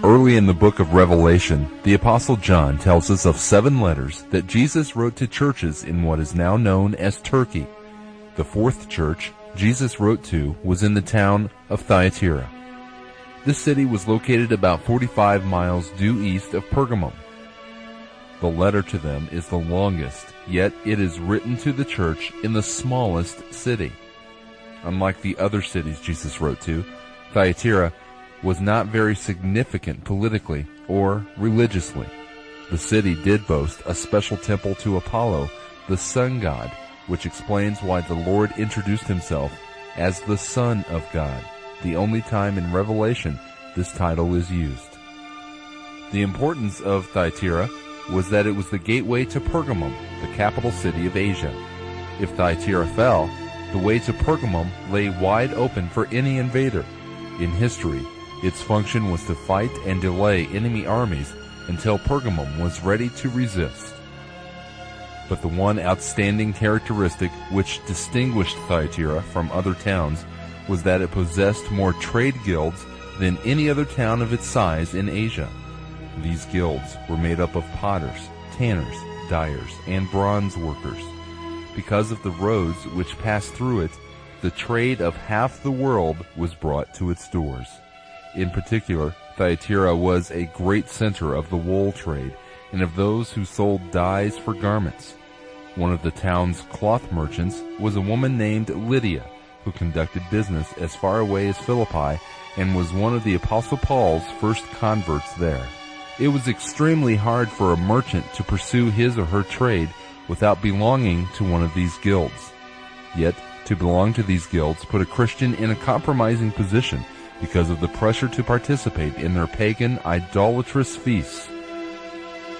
Early in the book of Revelation, the Apostle John tells us of 7 letters that Jesus wrote to churches in what is now known as Turkey. The 4th church Jesus wrote to was in the town of Thyatira. This city was located about 45 miles due east of Pergamum. The letter to them is the longest, yet it is written to the church in the smallest city. Unlike the other cities Jesus wrote to, Thyatira was not very significant politically or religiously. The city did boast a special temple to Apollo, the sun god, which explains why the Lord introduced himself as the Son of God, the only time in Revelation this title is used. The importance of Thyatira was that it was the gateway to Pergamum, the capital city of Asia. If Thyatira fell, the way to Pergamum lay wide open for any invader. In history, its function was to fight and delay enemy armies until Pergamum was ready to resist. But the one outstanding characteristic which distinguished Thyatira from other towns was that it possessed more trade guilds than any other town of its size in Asia. These guilds were made up of potters, tanners, dyers, and bronze workers. Because of the roads which passed through it, the trade of half the world was brought to its doors. In particular, Thyatira was a great center of the wool trade and of those who sold dyes for garments. One of the town's cloth merchants was a woman named Lydia, who conducted business as far away as Philippi and was one of the Apostle Paul's first converts there. It was extremely hard for a merchant to pursue his or her trade without belonging to one of these guilds. Yet, to belong to these guilds put a Christian in a compromising position because of the pressure to participate in their pagan, idolatrous feasts.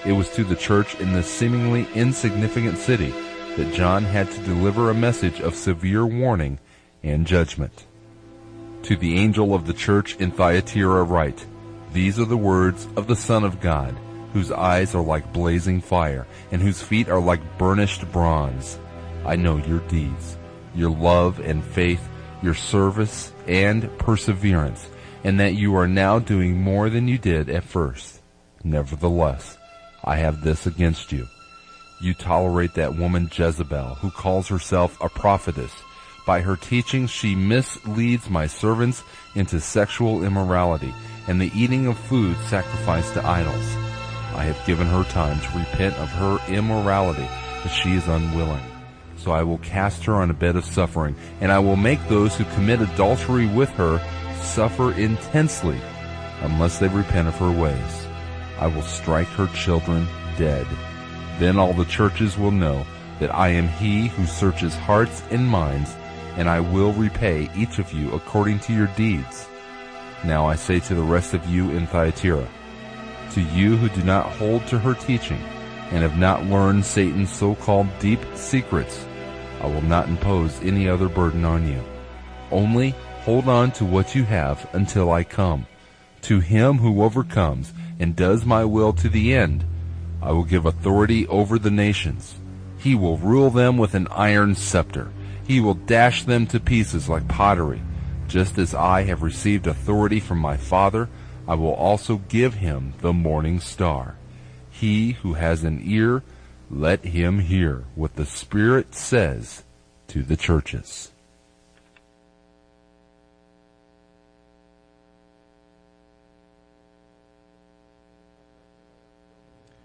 It was to the church in this seemingly insignificant city that John had to deliver a message of severe warning and judgment. To the angel of the church in Thyatira write, "These are the words of the Son of God, whose eyes are like blazing fire, and whose feet are like burnished bronze. I know your deeds, your love and faith, your service and perseverance, and that you are now doing more than you did at first. Nevertheless, I have this against you. You tolerate that woman Jezebel, who calls herself a prophetess. By her teaching she misleads my servants into sexual immorality and the eating of food sacrificed to idols. I have given her time to repent of her immorality, but she is unwilling. So I will cast her on a bed of suffering, and I will make those who commit adultery with her suffer intensely, unless they repent of her ways. I will strike her children dead. Then all the churches will know that I am he who searches hearts and minds, and I will repay each of you according to your deeds. Now I say to the rest of you in Thyatira, to you who do not hold to her teaching, and have not learned Satan's so-called deep secrets, I will not impose any other burden on you. Only hold on to what you have until I come. To him who overcomes and does my will to the end, I will give authority over the nations. He will rule them with an iron scepter. He will dash them to pieces like pottery. Just as I have received authority from my Father, I will also give him the morning star. He who has an ear, let him hear what the Spirit says to the churches."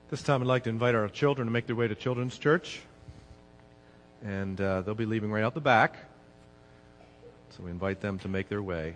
This time I'd like to invite our children to make their way to Children's Church. And they'll be leaving right out the back. So we invite them to make their way.